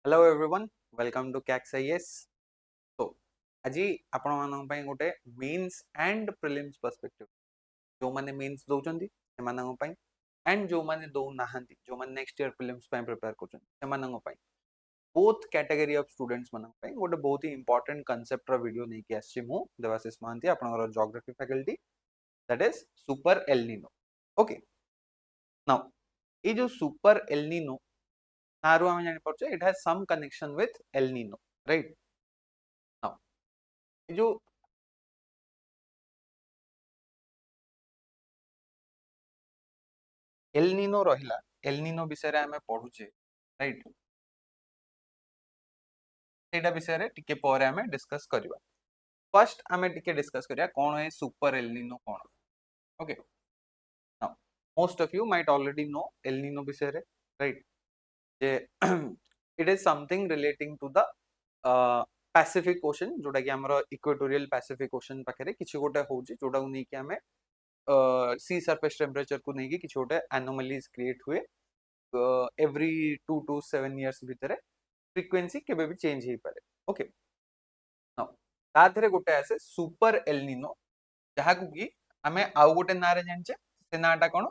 Hello everyone, welcome to CAX IS. So, আজি आपण मान ପାଇଁ ଗୋଟେ means and prelims perspective जो माने means दउचंदी सेमानन ପାଇଁ and जो माने दउ नाहंती जो माने next year prelims ପାଇଁ prepare करचंदी सेमानन ପାଇଁ both category of students मान ପାଇଁ ଗୋଟେ बहुत ही important concept ର video नै कि आछि मु देवाशिष महांती आपनकर geography faculty that is super El Nino. Okay, now ये जो super El Nino नारू आमे जानि परछे it has some connection with El Nino, right? now जो एल नीनो रहिला एल नीनो विषय रे आमे पढुचे राइट सेटा विषय रे टिके परे आमे डिस्कस करबा फर्स्ट आमे टिके डिस्कस करिया कोन है सुपर एल नीनो कोन okay now most of you might already know El Nino विषय रे राइट जे it is something relating to the Pacific Ocean जोटा कि हमर इक्वेटोरियल पैसिफिक ओशन पाखरे किछि गोटे होउची जोटा नै कि आमे सी सरफेस टेम्परेचर को नहीं कि किछि गोटे एनोमलीज क्रिएट हुए एवरी 2 to 7 years भितर फ्रीक्वेंसी केबे भी चेंज हे पारे ओके नाउ ता धरे गोटे आसे सुपर एल नीनो जहा को कि हमें आउ गोटे ना रे जानचे से नाटा कोन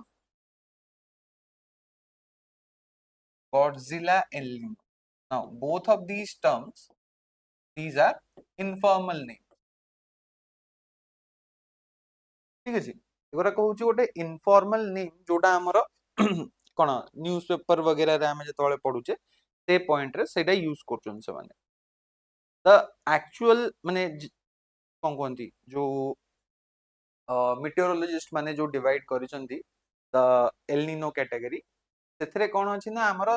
Godzilla El Nino now both of these terms these are informal name ठीक अछि एगोरा कहूची गोटे इनफॉर्मल नेम जोटा हमर कोन न्यूज़पेपर वगैरह रे हम जतोले पढुचे से पॉइंट रे सेटा यूज करचन से माने द एक्चुअल माने कोन कोंती जो मेटेरोलॉजिस्ट माने जो डिवाइड करिसंती द एल नीनो कैटेगरी सेथरे कोन अछि ना हमर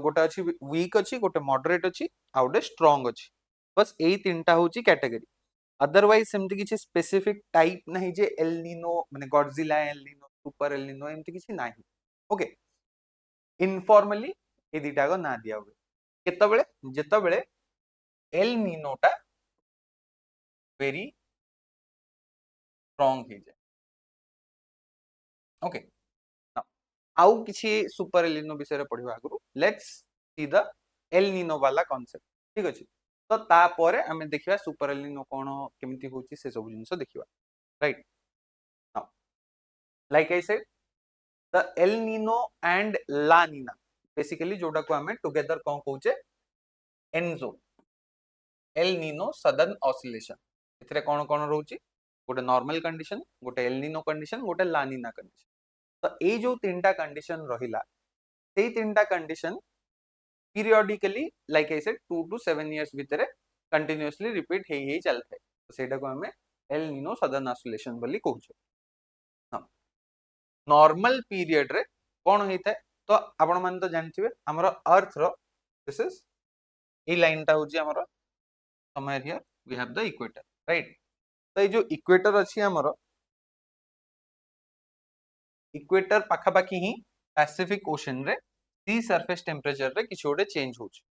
गोटे अछि वीक अछि गोटे मॉडरेट अछि आ गोटे स्ट्रांग अछि बस एई तीनटा होची कैटेगरी अदरवाइज सेमती किछि स्पेसिफिक टाइप नहीं जे एल नीनो माने Godzilla El Nino super El Nino एमती किछि नाही ओके इनफॉर्मली ए दिटा को ना दिया हुए केतबेले जेतबेले एल नीनोटा वेरी स्ट्रांग हे जाय ओके आउ किछि सुपर एल नीनो विषय रे पढिबा आगु let's see the El Nino वाला कांसेप्ट ठीक अछि तो ता परे हमें देखिबा सुपर एल नीनो कोन केमिति होची से सब जिंस देखिबा right now like I said the El Nino and La Nina basically जोटा को हमें टुगेदर कोन कहूचे ENSO El Nino southern oscillation एथरे कोन कोन रहउची गोटे नॉर्मल कंडीशन गोटे एल नीनो कंडीशन गोटे ला नीना कंडीशन तो ए जो तीनटा कंडीशन रहिला सेई तीनटा condition periodically like I said 2 to 7 years भितरे कंटीन्यूअसली रिपीट हे चलथे तो सेटा को हमें एल नीनो सदर्न ऑसिलेशन बोली कहउछे नॉर्मल पीरियड रे कोन होइथे तो आपण मान तो जानथिबे हमर अर्थ रो दिस इज ए लाइन टा होची हमर somewhere here we have the equator right तो ये जो इक्वेटर अछि हमर इक्वेटर पाखा पाखी ही पैसिफिक ओशन रे सी सरफेस टेम्परेचर रे किछ गोटे चेंज होची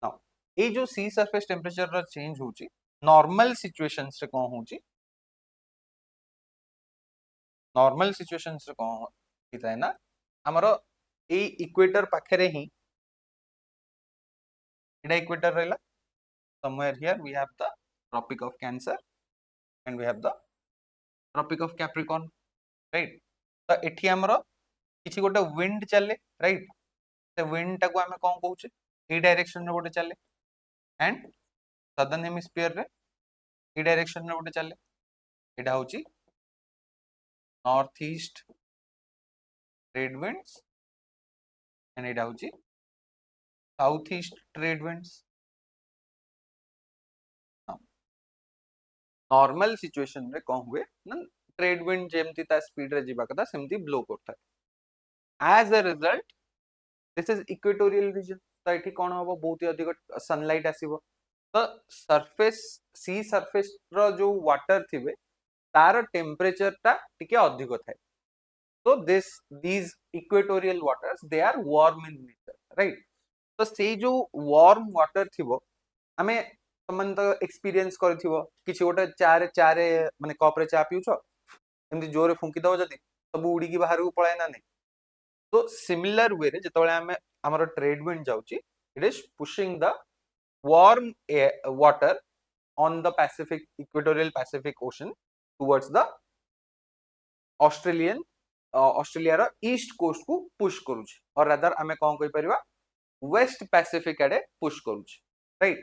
नाउ ए जो सी सरफेस टेम्परेचर रो चेंज होची नॉर्मल सिचुएशंस रे कोन होची नॉर्मल सिचुएशंस रे कोन हिताय ना हमरो ए इक्वेटर पाखरे ही एडा इक्वेटर रहला somewhere here we have the tropic of cancer and we have the tropic of capricorn right तो एठी हमरो किछि गोटे विंड चले राइट से विंड टा को हमें कोन कहउचे ए डायरेक्शन रे गोटे चले एंड सदर्न हेमिस्फीयर रे ए डायरेक्शन रे गोटे चले एटा होची north east trade winds and एटा होची south east trade winds normal situation रे कोन हुए ना ट्रेड विंड जेमती ता स्पीड रे जीवा कथा सेमती ब्लो करता है as a result this is equatorial region तो एठी कोन होबो बहुत ही अधिक सनलाइट आसीबो तो सरफेस सी सरफेस रो जो वाटर थिबे तार टेम्परेचर ता टिके अधिक थाए तो these equatorial waters they are warm in nature right तो से जो वार्म वाटर थिबो हमें तमन तो एक्सपीरियंस करथिबो किछि गोटे चारे चारे माने कप रे चा पिउछो एमति जोरे फुंकी दबो जदी सब उडी की बाहर को पळाय ना नै तो सिमिलर वे रे जतबेले हमें हमर ट्रेड विंड जाउची It is pushing the warm air, water on the Pacific, equatorial Pacific Ocean towards the Australian Australia east coast को पुश करूछ और रादर आमे कोन कहि परिबा वेस्ट पैसिफिक आडे पुश करूछ राइट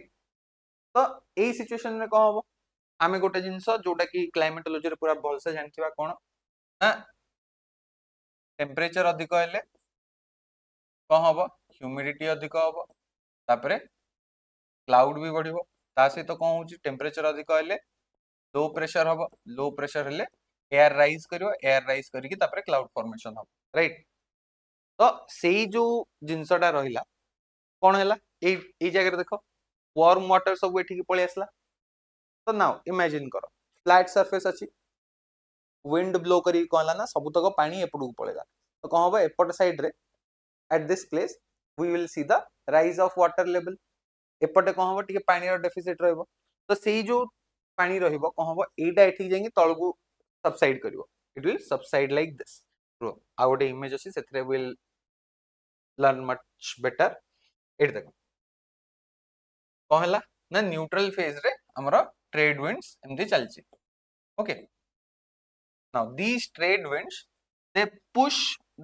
तो एई सिचुएशन रे कोन हबो आमे गोटे जिंस जोटा कि क्लाइमेटोलॉजी रे पूरा भल से जानथिबा कोन ना टेंपरेचर अधिक हेले कोन हबो ह्यूमिडिटी अधिक हबो तापरे क्लाउड भी बढ़िबो ता सहित कोन होची टेंपरेचर अधिक हेले लो प्रेशर हबो लो प्रेशर हेले एयर राइज करियो एयर राइज करिकि तापरे क्लाउड फॉर्मेशन हबो राइट तो सेई जो जिंसटा रहिला कोन हैला ए जगह देखो वार्म वाटर सब एठी की पळे आसला तो नाउ इमेजिन करो फ्लैट सरफेस अछि विंड ब्लो करी कोला ना सब तक पानी एपडू पळेला तो कोन हबो एपट साइड रे at this place we will see the rise of water level एपटे कोन हबो टिके पानी रो डेफिसिट रहबो तो सेई जो पानी रहबो कोन हबो एटा एठी जाई तळगु सबसाइड करिवो it will subside like this आ गोटे इमेज अछि सेथरे will learn much better at देखो कोन हला ना न्यूट्रल फेज रे हमरो ट्रेड विंड्स एमदी चलची okay now these trade winds they push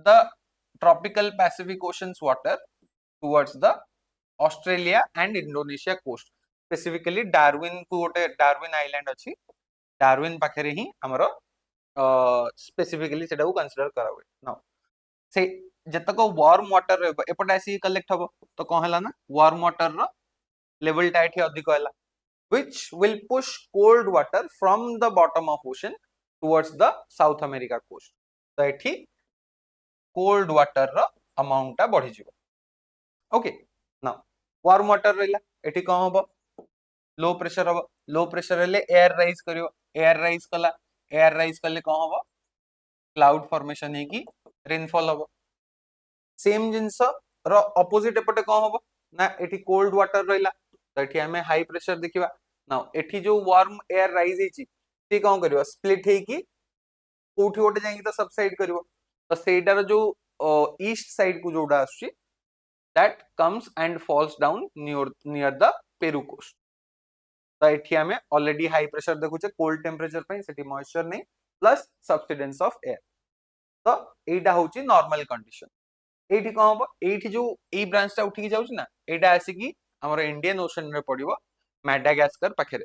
the tropical Pacific Ocean's water towards the Australia and Indonesia coast specifically Darwin को गोटे Darwin island अछि Darwin पाखरे ही हमरो स्पेसिफिकली सेटा को कंसीडर करा हुए नाउ से जतक वार्म वाटर रहबो एपटे आसी कलेक्ट हबो तो कोन हला ना वार्म वाटर रो लेवल टा एठी अधिक होला which will push cold water from the bottom of ocean towards the South America coast तो एठी cold water रो अमाउंट टा बढ़ी जिवो ओके नाउ वार्म वाटर रहला एठी कोन हबो लो प्रेशर हबो लो प्रेशर हेले एयर राइज करियो एयर राइज कला एयर राइज कले कोन हबो क्लाउड फॉर्मेशन हे की रेनफॉल हबो सेम जिंस रो ऑपोजिट एपटे कोन हबो ना एठी कोल्ड वाटर रहला तो एठी हमें हाई प्रेशर देखिबा नाउ एठी जो वार्म एयर राइज हेची ती कोन करियो स्प्लिट हे की कोठी ओटे जाई तो सबसाइड करिवो तो सेटार जो ईस्ट साइड को जोडा आछी that comes and falls down near the Peru coast तो एठी हमें ऑलरेडी हाई प्रेशर देखुचे कोल्ड टेंपरेचर पे सेठी मॉइस्चर नहीं प्लस सब्सिडेंस ऑफ एयर तो एटा होची नॉर्मल कंडीशन एठी कोन हबो एठी जो ए ब्रांच टा उठी जाउछ ना एटा आसी की हमर इंडियन ओशन रे पडिवो मैडागास्कर पाखरे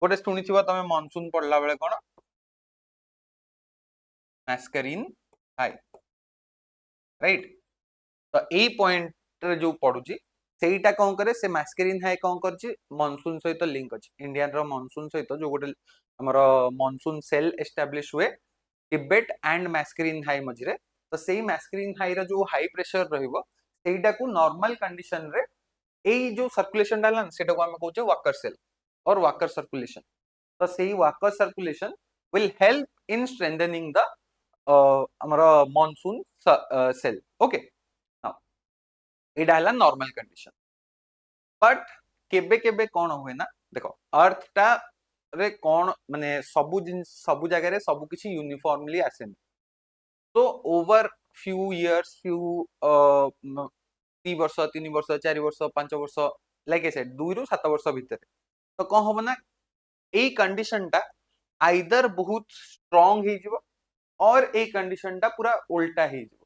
गोटे सुनी थिबो तमे मानसून पडला बेले कोन मैस्करीन हाई राइट तो ए पॉइंट रे जो पडुची सेटा कोन करे से मैस्करीन हाई कोन करची मानसून सहित लिंक अछि इंडियन रो मानसून सहित जो गोटे हमर मानसून सेल एस्टैब्लिश हुए टिबेट एंड मैस्करीन हाई मझरे तो सेही मैस्करीन हाई रो जो हाई प्रेशर रहइबो सेटा को नॉर्मल कंडीशन रे एई जो सर्कुलेशन डालन सेटा को हम कहउचे वाकर सेल और वाकर सर्कुलेशन तो सेही walker circulation will help in strengthening the हमर मानसून सेल ओके नाउ एटा हला नॉर्मल कंडीशन बट केबे केबे कोन होय ना देखो अर्थ टा रे कोन माने सबु जगह रे सबु किछि यूनिफॉर्मली आसेन तो ओवर फ्यू इयर्स फ्यू 3 वर्ष 3 वर्ष 4 वर्ष 5 वर्ष लाइक ए सेड 2 रु 7 वर्ष भीतर तो कोन होबो ना ए कंडीशन टा आइदर बहुत स्ट्रांग हे जिवो और ए कंडीशन टा पूरा उल्टा हे जिवो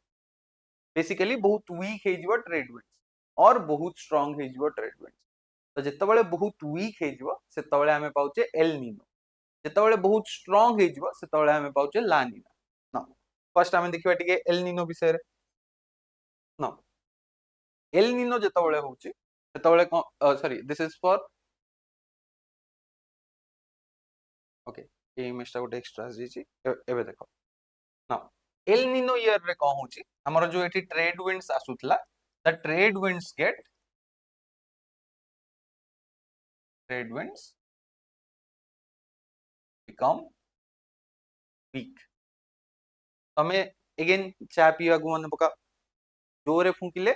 बेसिकली बहुत वीक हे जिवो ट्रेड विंड्स और बहुत स्ट्रांग हे जिवो ट्रेड विंड्स तो जेतबेले बहुत वीक हे जिवो सेतबेले हमें पाउचे एल नीनो जेतबेले बहुत स्ट्रांग हे जिवो सेतबेले हमें पाउचे ला नीनो ना फर्स्ट हमें देखिबा टिके एल नीनो विषय रे ना एल नीनो जेतबेले होची सेतबेले sorry this is for okay a image टा गोटे एक्स्ट्रा आसी एबे देखो ना एल नीनो ईयर रे कोन होची हमर जो एठी ट्रेड विंड्स आसुतला the trade winds get trade winds become weak तमे अगेन चा पिया को मन पका जोरे फुंकिले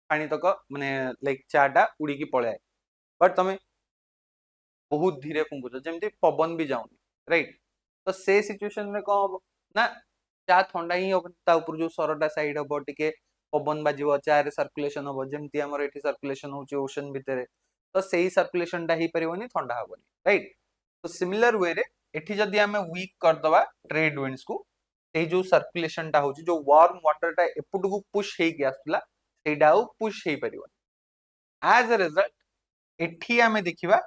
पानी तक माने लाइक चा टा उड़ी की पळे बट तमे बहुत धीरे फुंकुछ जेमति पवन भी जाउनी राइट तो से सिचुएशन में कोन हो ना चा ठंडा ही हो ता ऊपर जो सरटा साइड हो टिके पवन बाजिबो चारे सर्कुलेशन हो जेमती हमर एठी सर्कुलेशन होची ओशन भितरे तो सेही सर्कुलेशन टा ही परिबोनी ठंडा हबोनी राइट तो सिमिलर वे रे एठी जदी हमें वीक कर दवा ट्रेड विंड्स को सेही जो सर्कुलेशन टा होची जो वार्म वाटर टा एपुट को पुश हे के आसला सेडा पुश हे परिबोनी एज अ रिजल्ट एठी हमें देखिबा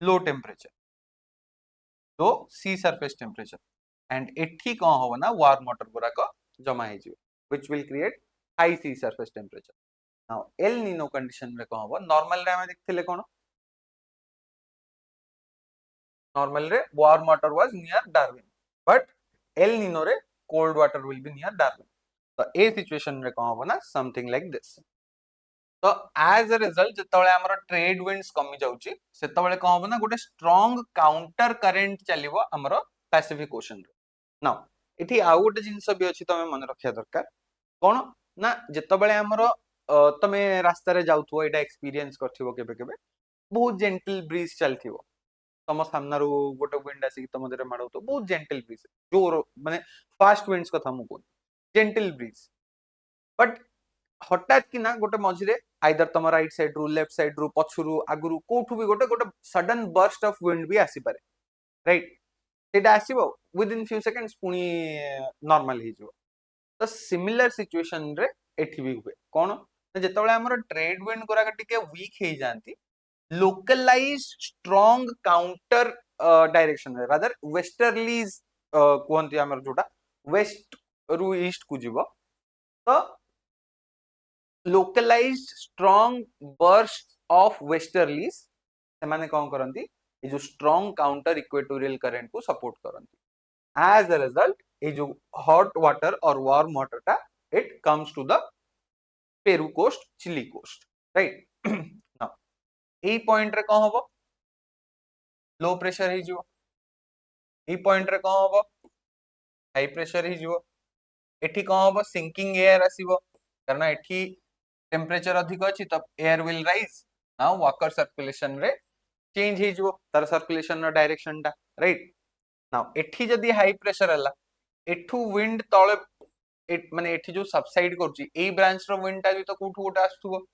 लो टेम्परेचर तो सी सरफेस टेम्परेचर एंड एठी कोन होबो ना वार्म वाटर गुरा को जमा हे जिवो which will create high sea surface temperature now El Nino condition रे कोन होबो नॉर्मल रे हम देखथिले कोन नॉर्मल रे warm water was near Darwin but El Nino रे cold water will be near Darwin तो ए सिचुएशन रे कोन होबो ना समथिंग लाइक दिस तो एज अ रिजल्ट जतबेले हमर ट्रेड विंड्स कमी जाउची सेतबेले कोन होबो ना गोटे स्ट्रांग काउंटर करंट चलिबो हमर पैसिफिक ओशन रे नाउ एठी आउ गोटे जिंस भी अछि तमे मन रखिया दरकार कोन ना जतबेले हमर तमे रास्ता रे जाउथो एटा एक्सपीरियंस करथिबो केबे केबे बहुत जेंटल ब्रीज चलथिबो तम सामनारू गोटे विंड आसी तम देरे माडो तो बहुत जेंटल ब्रीज जोर माने फास्ट विंड्स कथा मु कोन जेंटल ब्रीज बट हठात कि ना गोटे मझिरे आइदर तम राइट साइड रु लेफ्ट साइड रु पछुरु आगुरु कोठु भी गोटे गोटे सडन बर्स्ट ऑफ विंड भी आसी पारे राइट सेटा आसीबो विद इन फ्यू सेकंड्स पुनी नॉर्मल ही जो तो सिमिलर सिचुएशन रे एठी भी हुए कोन जेतबेले हमर ट्रेड विंड गोरा टिके वीक हे जानती localized strong counter direction rather westerlies कहंती हमर जोटा वेस्ट रु ईस्ट को जीवो तो localized strong bursts of westerlies से माने कोन करंती ये जो strong counter equatorial current को सपोर्ट करंती as a result ये जो hot water और warm water टा it comes to the Peru coast Chile coast right now A point रे कोन होबो लो प्रेशर ही जिवो ए पॉइंट रे कोन होबो हाई प्रेशर ही जिवो एठी कोन होबो सिंकिंग एयर आसीबो कारण एठी टेम्परेचर अधिक अछि तब air will rise now walker circulation रे चेंज ही जिवो तार सर्कुलेशन रो डायरेक्शन टा राइट नाउ एठी जदी हाई प्रेशर हला एठू विंड तळे माने एठी जो सबसाइड करछि ए ब्रांच रो विंड टा भी तो कोठू गोटा आस्तुबो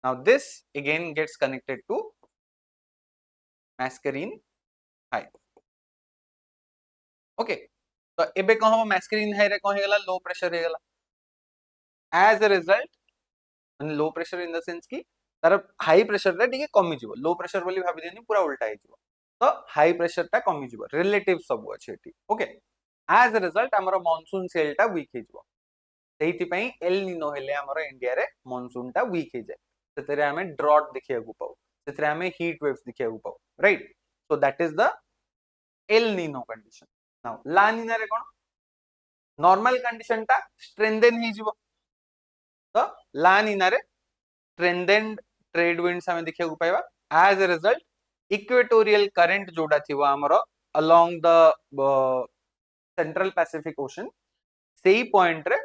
now this again gets connected to mascarene high okay तो एबे कोन हो mascarene high रे कोन हे गला लो प्रेशर हे गला as a result माने low pressure in the sense की तार हाई प्रेशर रे टिके कमी जिवो लो प्रेशर बोली भाबी देनी पूरा उल्टा हे जिवो तो हाई प्रेशर टा कमी जिवो रिलेटिव सब अछि एठी ओके as a result हमर मानसून सेल टा वीक हे जिवो सेहिति पई एल निनो हेले हमर इंडिया रे मानसून टा वीक हे जाय सेतरे हमें ड्रॉट देखिया को पाऊ सेतरे हमें हीट वेव्स देखिया को पाऊ right so that is the El Nino condition now La Nina रे कोन नॉर्मल कंडीशन टा स्ट्रेंथन हे जिवो तो ला निना रे स्ट्रेंथेंड ट्रेड विंड्स हमें देखिया को पाइबा as a result equatorial current जोडा थिवा हमरो along the central Pacific Ocean सेही पॉइंट रे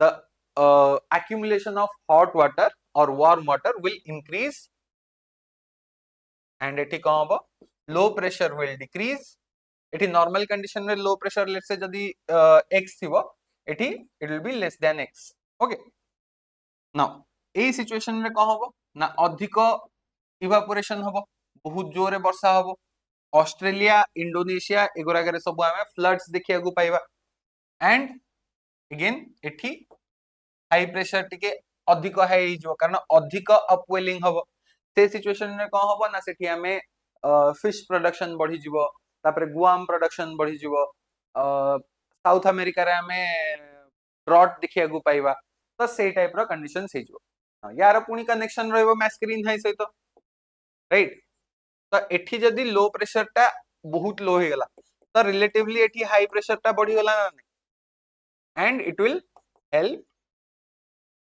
the accumulation of hot water or warm water will increase and एठी कोन होबो low pressure will decrease एठी normal condition रे low pressure let's say जदी x थिबो एठी it will be less than x okay now A situation रे कोन होबो ना अधिक इवापोरेशन होबो बहुत जोरे वर्षा होबो ऑस्ट्रेलिया इंडोनेशिया एगोरागरे सब हमें फ्लड्स देखिया को पाइबा एंड अगेन एठी हाई प्रेशर टिके अधिक हाई जो कारण अधिक अपवेलिंग हबो से सिचुएशन रे कोन हबो ना सेठी हमें फिश प्रोडक्शन बढ़ी जिवो तापरे गुआम प्रोडक्शन बढ़ी जिवो साउथ अमेरिका रे हमें ड्रॉट देखिया को पाइबा तो से टाइप रो कंडीशन से जिवो यार पुनी कनेक्शन रहबो मैस्करीन हाई सहित राइट तो एठी जदी लो प्रेशर टा बहुत लो हे गला तो रिलेटिवली एठी हाई प्रेशर टा बढ़ी गला ना and it will help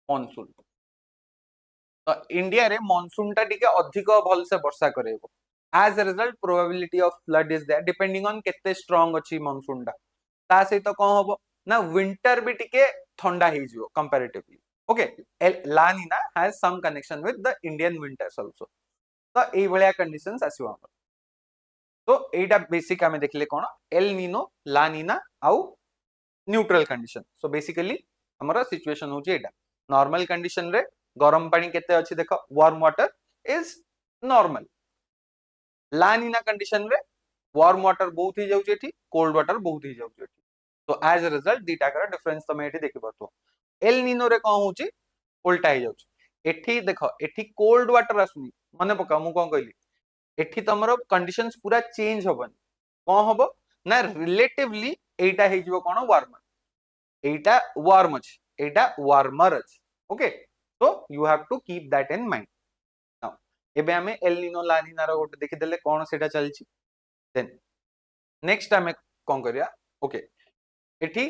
monsoon तो इंडिया रे मानसून टा टिके अधिक भल से वर्षा करेबो as a result probability of flood is there depending on केते स्ट्रांग अछि मानसून टा ता सहित कोन होबो ना विंटर भी टिके ठंडा हे जिवो comparatively okay La Nina has some connection with the Indian winters also तो एई भलिया कंडीशंस आसीबो हमर तो एटा बेसिक हमें देखले कोन एल निनो ला निना आउ न्यूट्रल कंडीशन सो बेसिकली हमारा सिचुएशन होची एटा नॉर्मल कंडीशन रे गरम पानी केते अछि देखो warm water is normal La Nina condition रे वार्म वाटर बहुत ही जाउची एठी कोल्ड वाटर बहुत ही जाउची एठी तो एज अ रिजल्ट दीटा कर डिफरेंस तमे एठी देखि परतो एल निनो रे कोन होची उल्टा ही जाउची एठी देखो एठी कोल्ड वाटर आसुनी माने पका मु कोन कहली एठी तमरो कंडीशंस पूरा चेंज होबन कोन होबो ना रिलेटिवली एटा हे जिवो कोन वार्मर एटा वार्म अछि एटा वार्मर अछि okay so you have to keep that in mind now एबे हमें एल निनो ला निना रो गोटे देखि देले कोन सेटा चलछि देन नेक्स्ट हमें कोन करिया ओके एठी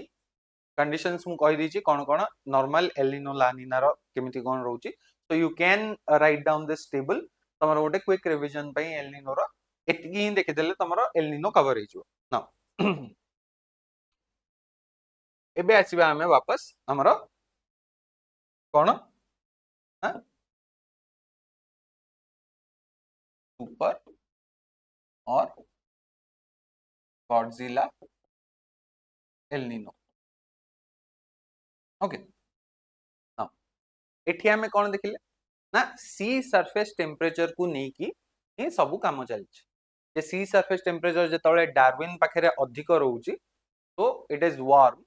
कंडीशंस मु कहि दिछि कोन कोन नॉर्मल एल निनो ला निना रो केमिति कोन रहउछि so you can write down this table तमरो गोटे क्विक रिवीजन पई एल निनो रो एतिकी ही देखि देले तमरो एल निनो कवर हे जिवो नाउ एबे आसीबा हमें वापस हमरो कोन सुपर और गॉडजिला एल निनो ओके नाउ एठी हमें कोन देखिले ना सी सरफेस टेम्परेचर को नहीं की ये सब काम चलछि जे सी सरफेस टेम्परेचर जेतले डार्विन पाखरे अधिक रहउछि तो it is warm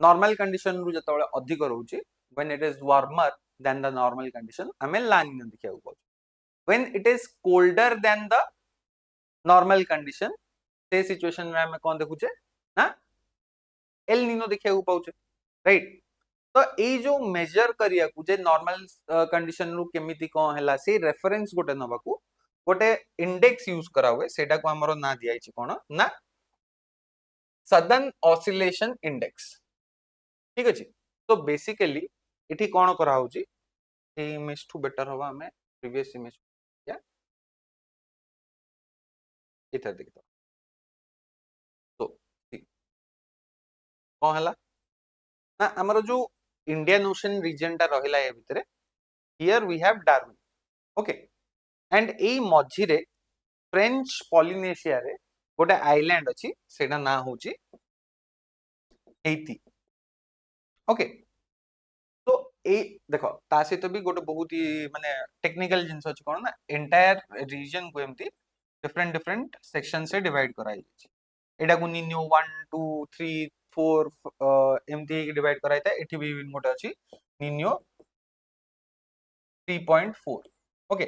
normal condition रु जेतले अधिक रहउछि when it is warmer than the normal condition हमें ला निनो देखिया पाउ when it is colder than the normal condition से सिचुएशन में हमें कोन देखुचे ना एल निनो देखिया पाउचे राइट तो ए जो मेजर करिया को जे नॉर्मल कंडीशन रु केमिति कोन हैला से रेफरेंस गोटे नबाकू गोटे इंडेक्स यूज करा हुए सेटा को हमरो ना दिया छि कोन ना सडन ऑसिलेशन इंडेक्स ठीक अछि तो बेसिकली इठी कोन करा होची ए इमेज टू बेटर होबा हमें प्रीवियस इमेज या इधर देखतो तो ठीक कोन हैला ना हमरो जो इंडियन ओशन रीजन टा रहिला ए भितरे here we have Darwin okay and ए मझी रे फ्रेंच पॉलिनेशिया रे गोटे आइलैंड अछि सेटा ना होची हेती ओके तो ए देखो ता सहित भी गोटे बहुत ही माने टेक्निकल जिंस अछि कोन ना एंटायर रीजन को एमती डिफरेंट डिफरेंट सेक्शन से डिवाइड कराई छि एटा को निनो 1 2 3 4 एमती डिवाइड कराई था एठी भी गोटे अछि निनो 3.4 ओके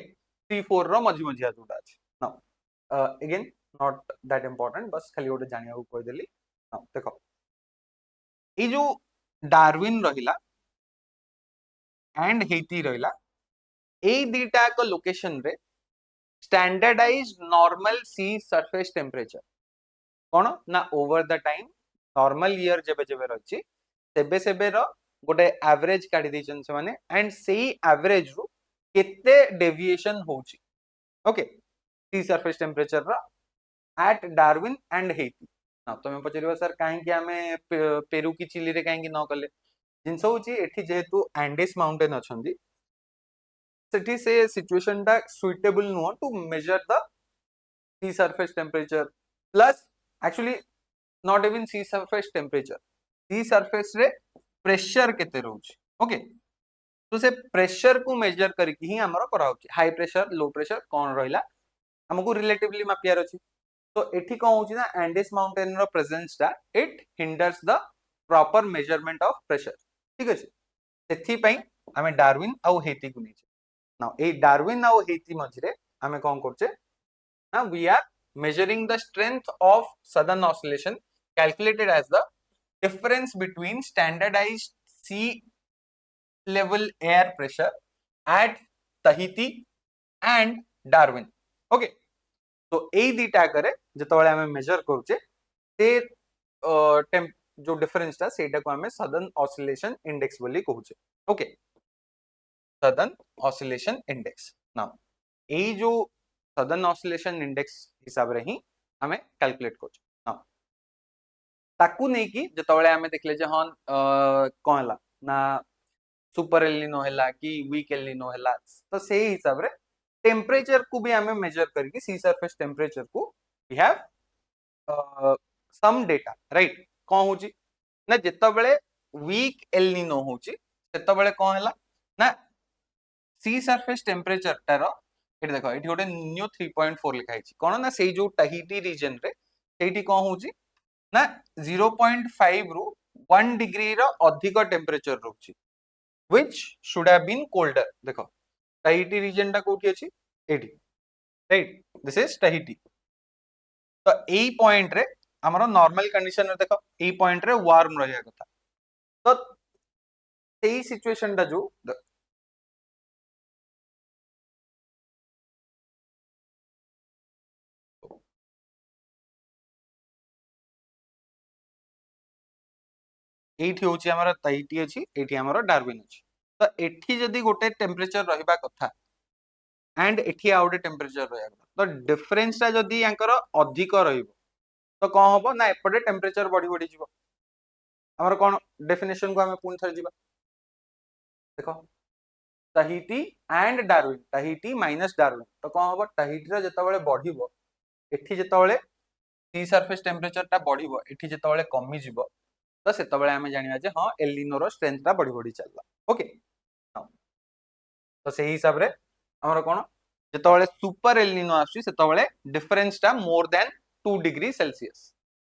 3 4 रो मझी मझिया जोटा अछि now again not that important बस खाली गोटे जानिया को कहि देली नाउ देखो ए जो डार्विन रहिला एंड हेती रहिला ए दीटा को लोकेशन रे स्टैंडर्डाइज्ड नॉर्मल सी सरफेस टेम्परेचर कोन ना over the time normal year जेबे जेबे रहछि सेबे सेबे रो गोटे एवरेज काढी दैछन से माने एंड सेही एवरेज रु केते डेविएशन होछि ओके सी सरफेस टेम्परेचर रो एट डार्विन एंड हेती ना तमे पचरिबा सर काहे कि हमें पेरू की चिली रे काहे कि न कले जिंस होछि एठी जेहेतु एंडिस माउंटेन अछंदी सेठी से सिचुएशन टा suitable no to measure the sea surface temperature plus actually not even sea surface temperature sea surface रे प्रेशर केते रहउछि ओके तो से प्रेशर को मेजर करके ही हमरो करा होछि हाई प्रेशर लो प्रेशर कोन रहिला हमको रिलेटिवली मापियार अछि तो एठी कोन होछि ना एंडिस माउंटेन रो प्रेजेंस टा it hinders the proper measurement of pressure ठीक अछि सेथि पई हमें डार्विन आउ हेती को निचे नाउ ए डार्विन आउ हेती मझरे हमें कोन करछे ना we are measuring the strength of southern oscillation calculated as the difference between standardized sea level air pressure at Tahiti and Darwin okay तो ए दीटा करे जतबेले हमें मेजर करूचे ते जो डिफरेंस था सेटा को हमें सदर्न ऑसिलेशन इंडेक्स बोली कहूचे okay southern oscillation index now ए जो सदर्न ऑसिलेशन इंडेक्स हिसाब रे ही हमें कैलकुलेट करछ हां ताकू नै कि जतबेले हमें देखले जे हन कोन हला ना सुपर एल निनो हला कि वीक एल निनो हला तो सेही हिसाब रे टेम्परेचर को भी हमें मेजर करके सी सरफेस टेम्परेचर को we have some data right कोन होची ना जतबेले वीक एल निनो होची सेतबेले कोन हला ना सी सरफेस टेम्परेचर तार एठी देखो एठी गोटे न्यू 3.4 लिखा हिची कोन ना सेई जो टाहिटी रीजन रे सेठी कोन होउची ना 0.5 रु 1 डिग्री रो अधिक temperature रहउची which should have been colder देखो टाहिटी रीजन टा कोठी अछि एठी राइट दिस इज टाहिटी तो एई पॉइंट रे हमरो नॉर्मल कंडीशन रे देखो एई पॉइंट रे वार्म रहया कथा तो सेई सिचुएशन टा जो एठी होची हमर टाहिटी अछि एठी हमर डार्विन अछि तो एठी जदी गोटे टेम्परेचर रहिबा कथा एंड एठी आउटे टेम्परेचर रहया कथा तो डिफरेंस टा जदी यांकर अधिक रहिबो तो कोन हबो ना एपटे टेम्परेचर बढ़ी बढ़ी जिवो हमर कोन डेफिनेशन को हमें पुन थर जिबा देखो टाहिटी एंड डार्विन टाहिटी माइनस डार्विन तो कोन हबो टाहिटी रो जतबेले बढ़िबो एठी जतबेले सी सरफेस टेम्परेचर टा बढ़िबो एठी जतबेले कमी जिवो तो सेतबेले हमें जानिबा जे हां एल निनो रो स्ट्रेंथ टा बढ़ी बढ़ी चलला ओके तो सेही हिसाब रे हमर कोन जतबेले सुपर एल निनो आसी सेतबेले डिफरेंस टा मोर देन 2 डिग्री सेल्सियस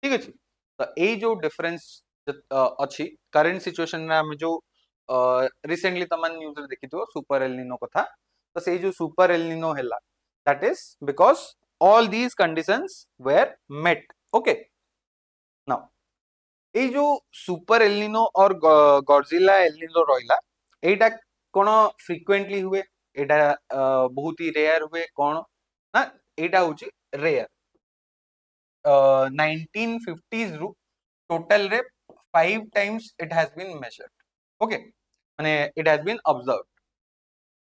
ठीक अछि तो एई जो डिफरेंस अछि करंट सिचुएशन रे हम जो रिसेंटली तमन न्यूज रे देखितो सुपर एल निनो कथा तो सेई जो सुपर एल निनो हैला that is because all these conditions were met okay now এই जो सुपर एलिनो और गॉडजिला एलिनो रहिला एटा कोन फ्रीक्वेंटली हुए एटा बहुत ही रेयर हुए कोन ना एटा होची रेयर 1950s रु टोटल रे 5 times it has been measured okay माने इट हैज बीन ऑब्जर्व्ड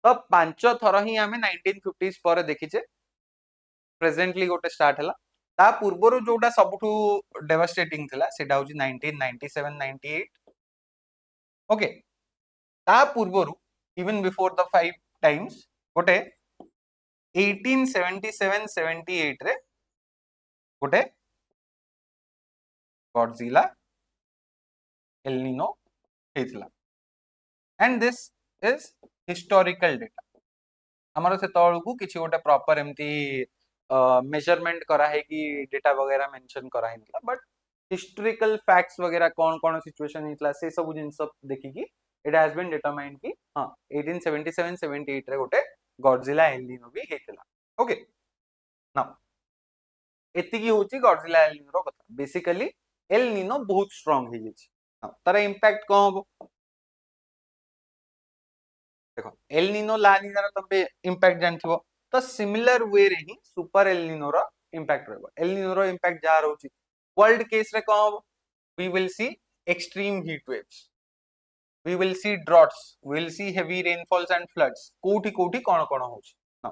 तो पांच थर ही हमें 1950s पर देखिचे प्रेजेंटली गोटे स्टार्ट हला ता पूर्वरु जोटा सबठु डेवास्टेटिंग थिला सेटा होची 1997 98 ओके ता पूर्वरु इवन बिफोर द 5 टाइम्स गोटे 1877 78 रे गोटे गॉडजिला एल निनो हेथिला and this is historical data हमर से तळकु किछि गोटे प्रॉपर एमती मेजरमेंट करा है कि डेटा वगैरह मेंशन करा है बट हिस्टोरिकल फैक्ट्स वगैरह कौन कौन सिचुएशन हितला से सब जिंस देखि कि इट हैज बीन डिटरमाइंड कि हां 1877 78 रे गोटे गॉडजिला एल निनो भी हेतिला ओके नाउ एतिकी होची गॉडजिला एल निनो रो कथा बेसिकली एल निनो बहुत स्ट्रांग हे जेछि तार इंपैक्ट कोन होबो देखो एल निनो ला निनो रो तबे इंपैक्ट जानथिबो तो सिमिलर वे रे ही सुपर एल निनो रो इंपैक्ट रहबो एल निनो रो इंपैक्ट जा रहउची वर्ल्ड केस रे कोन होबो we will see extreme heat waves we will see droughts we will see heavy rainfalls and floods कोठी कोठी कोन कोन होची ना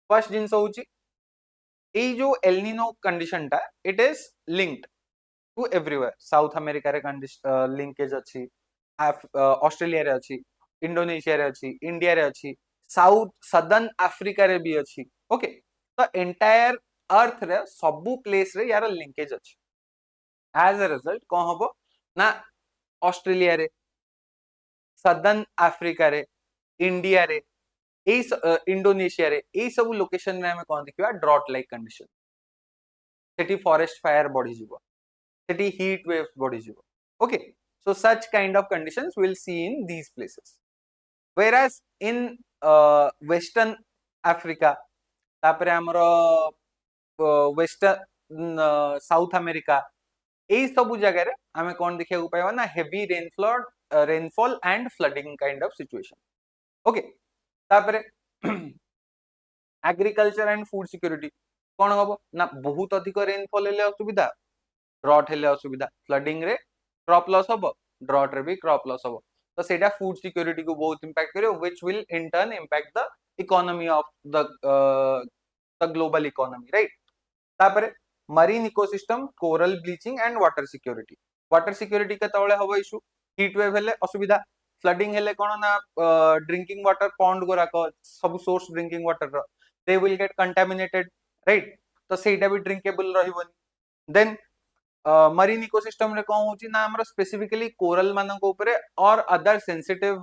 फर्स्ट जिंस होची ए जो एल निनो कंडीशन टा it is linked to everywhere South America रे लिंकेज अछि ऑस्ट्रेलिया रे अछि इंडोनेशिया रे अछि इंडिया रे अछि साउथ सदर्न अफ्रीका रे भी अछि ओके तो एंटायर अर्थ रे सबु प्लेस रे यार लिंकेज अछि एज अ रिजल्ट कोन हबो ना ऑस्ट्रेलिया रे सदर्न अफ्रीका रे इंडिया रे इंडोनेशिया रे ए सब लोकेशन रे हमें कोन देखिबा ड्रॉट लाइक कंडीशन सेठी फॉरेस्ट फायर बढ़ी जिवो सेठी हीट वेव्स बढ़ी जिवो okay so such kind of conditions we'll see in these places whereas in western africa तापरे हमरो वेस्टर्न साउथ अमेरिका एई सब जगह रे हमें कोन देखिया को पाइबा ना heavy rainfall and flooding kind of situation okay तापरे एग्रीकल्चर एंड फूड सिक्योरिटी कोन हबो ना बहुत अधिक रेनफॉल हेले असुविधा ड्रॉट हेले असुविधा फ्लडिंग रे क्रॉप लॉस हबो ड्रॉट रे भी क्रॉप लॉस हबो तो सेटा फूड सिक्योरिटी को बहुत इंपैक्ट करियो which will in turn impact the economy of the global economy right तापरे marine ecosystem coral bleaching and water security केतबेले हबो इशू हीट वेव हेले असुविधा फ्लडिंग हेले कोन ना ड्रिंकिंग वाटर पॉन्ड गोरा को सब सोर्स ड्रिंकिंग वाटर रो they will get contaminated right तो सेटा भी ड्रिंकेबल रहिबोनी देन मरीन इकोसिस्टम रे कौन होची ना हमर स्पेसिफिकली कोरल मानक ऊपर और अदर सेंसिटिव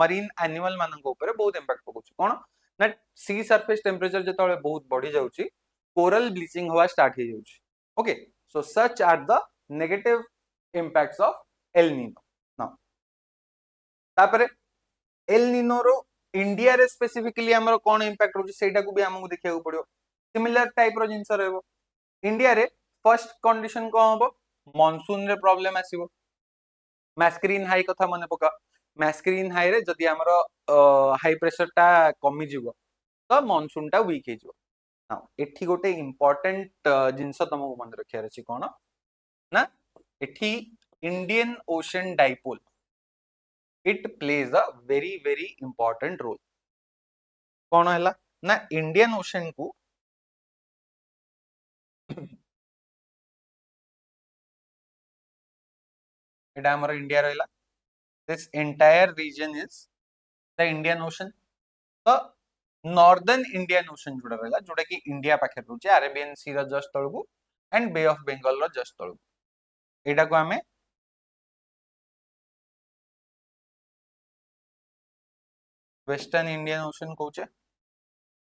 मरीन एनिमल मानक ऊपर बहुत इंपैक्ट पकोची कोन ना सी सरफेस टेम्परेचर जतले बहुत बढ़ी जाउची कोरल ब्लीचिंग होवा स्टार्ट हो जाउची okay so such are the negative impacts of El Nino now तापरे एल निनो रो इंडिया रे स्पेसिफिकली हमर कोन इंपैक्ट होची सेटा को भी हमकु देखिया को पड़ियो सिमिलर टाइप रो जिंस रहबो इंडिया रे फर्स्ट कंडीशन को हबो मानसून रे प्रॉब्लम आसीबो मैस्क्रीन हाई कथा मने पका मैस्क्रीन हाई रे जदि हमर हाई प्रेशर टा कमी जीवो तो मानसून टा वीक हे जीवो नाउ एठी गोटे इंपोर्टेंट जिंस तुमको मन रखिया अछि कोन ना एठी Indian ocean dipole it plays a very important role कौन है ना इंडियन ओशन को एटा हमर इंडिया रहला this entire region is the Indian Ocean तो नॉर्दर्न इंडियन ओशन जोड़ा रहला जोटा कि इंडिया पाखे रहउचे अरेबियन सी रो जस्ट तळगु एंड बे ऑफ बंगाल रो जस्ट तळगु एटा को हमें वेस्टर्न इंडियन ओशन कहउचे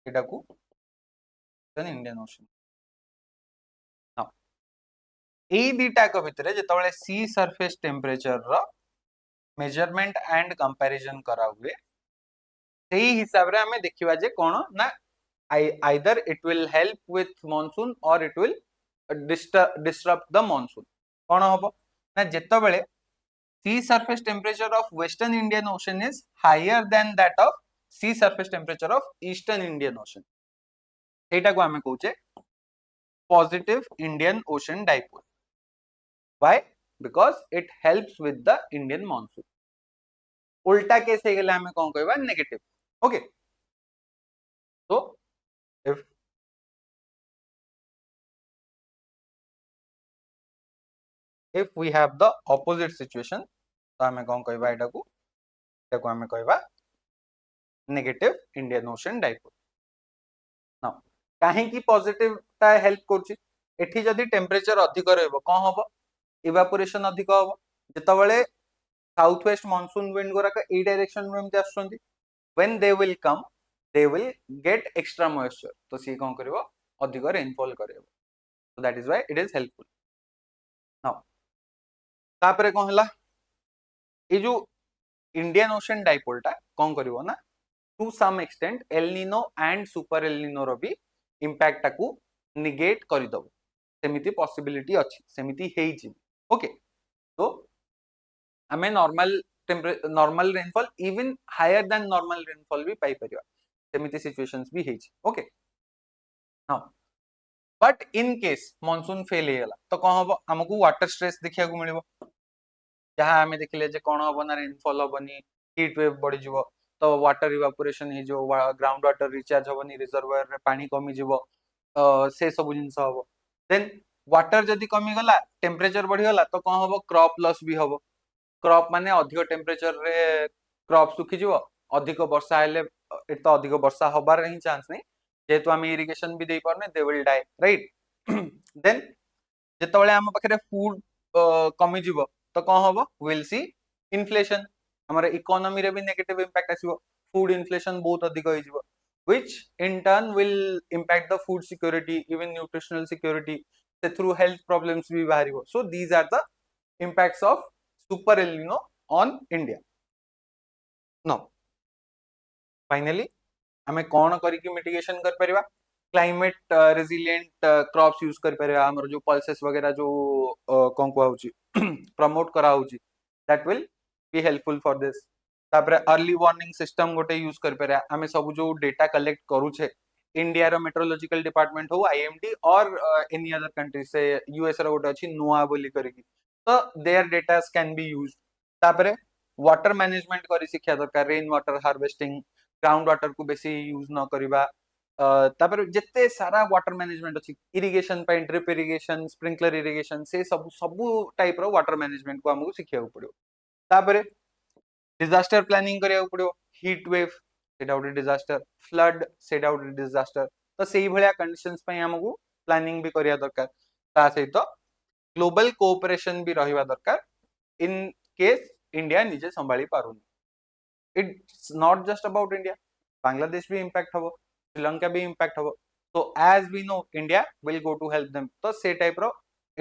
एटा को वेस्टर्न इंडियन ओशन हां एई दीटा को भितरे जेतबेले सी सरफेस टेम्परेचर रो मेजरमेंट एंड कंपैरिजन करा हुए सेही हिसाब रे हमें देखिबा जे कोन ना either it will help with monsoon or it will disrupt the monsoon कोन होबो ना जेतबेले sea surface temperature of western indian ocean is higher than that of sea surface temperature of eastern indian ocean एटा को हमें कहउचे positive indian ocean dipole why because it helps with the indian monsoon उल्टा case हे गेले हमें कोन कहबा negative okay so if we have the opposite situation तो हमें कौन कहबा एटा को हमें कहबा नेगेटिव इंडियन ओशन डाइपोल ना काहे की पॉजिटिव ता हेल्प करछि एठी जदी टेम्परेचर अधिक रहबो कोन होबो इवापोरेशन अधिक होबो जेतबेले साउथ वेस्ट मानसून विंड गोरा का ए डायरेक्शन में एमते आछंती when they will come they will get extra moisture तो सी कोन करबो अधिक रेनफॉल करबो so that is why it is helpful now तापरे कोन हला ए जो इंडियन ओशन डाइपोल टा कोन करबो ना to some extent El Nino and super El Nino रो भी इंपैक्ट टाकू निगेट करि दबो सेमिति पॉसिबिलिटी अछि सेमिति हेइ छि ओके तो हमें normal rainfall even higher than normal rainfall भी पाई परिवा सेमिति सिचुएशंस भी हेइ छि ओके हां but in case monsoon fail हे गला तो कोन होबो हमकु वाटर स्ट्रेस देखिया को मिलिबो जहाँ हमें देखिले जे कोन होबो ना रेनफॉल होबनी हीट वेव बढ़ी जीवो तो वाटर इवापोरेशन हे जो ग्राउंड वाटर रिचार्ज होबनी रिजर्वायर रे पानी कमी जीवो से सब जिंस होबो देन वाटर जदी कमी गला टेम्परेचर बढ़ी गला तो कोन होबो क्रॉप लॉस भी होबो क्रॉप माने अधिक टेम्परेचर रे क्रॉप सुखी जीवो अधिक वर्षा हेले एत अधिक वर्षा होबार ही चांस नहीं जेतु हम इरिगेशन भी देई परने they will die right then जेतबेले हम पाखरे फूड कमी जीवो तो कौन हम विल सी इन्फ्लेशन हमारे इकोनॉमी रे भी नेगेटिव इंपैक्ट आसीबो फूड इन्फ्लेशन बहुत अधिक होई जीवो which in turn will impact the food security even nutritional security the through health problems भी बाहरिबो so these are the impacts of super El Nino on India now finally हमें कौन करी की मिटिगेशन कर परिबा क्लाइमेट रेजिलिएंट क्रॉप्स यूज कर परिबा हमर जो pulses वगैरह जो कोन को होची प्रमोट करा होची that will be helpful for this तापर अर्ली वार्निंग सिस्टम गोटे यूज कर परिबा हमें सब जो डेटा कलेक्ट करू छे इंडिया रो मेट्रोलॉजिकल डिपार्टमेंट हो आईएमडी और एनी अदर कंट्री से यूएस रो गोटे अछि नोआ बोली करिकी तो their datas can be used तापर वाटर मैनेजमेंट करी शिक्षा दरकार rain water harvesting ground water को बेसी यूज न करिबा तापर जत्ते सारा वाटर मैनेजमेंट अछि इरिगेशन पे ड्रिप इरिगेशन स्प्रिंकलर इरिगेशन से सब टाइप रो वाटर मैनेजमेंट को हमको सिखिया पड़ो तापर डिजास्टर प्लानिंग करिया पड़ो हीट वेव सेटा उडे डिजास्टर फ्लड सेटा उडे डिजास्टर तो सेही भलिया कंडीशंस पे हमको प्लानिंग भी करिया दरकार ता सहित ग्लोबल कोऑपरेशन भी रहिबा दरकार इन केस इंडिया निजे संभाली पारुनी. It's not just about India. Bangladesh भी impact हबो, श्रीलंका भी impact हबो. So as we know, India will go to help them. तो से type रो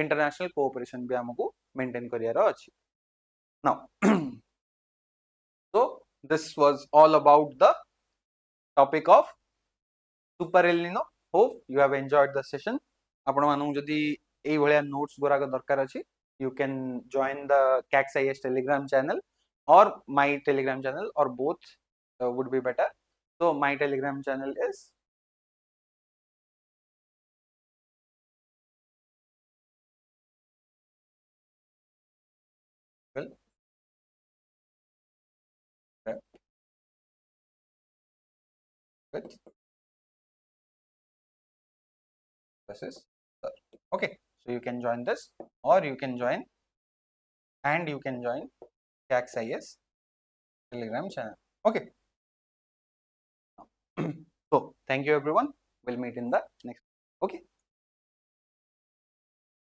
international cooperation भी हमको maintain करियार अछि. Now, so this was all about the topic of super El Nino. Hope you have enjoyed the session. आपण मानू जदी एई भलिया notes गुराक दरकार अछि, you can join the CACSIS Telegram channel or my Telegram channel, or both would be better. So my Telegram channel is well, with this is okay. So you can join this, or you can join, and you can join CACSIS Telegram channel. Okay. So thank you everyone. We'll meet in the next. Okay.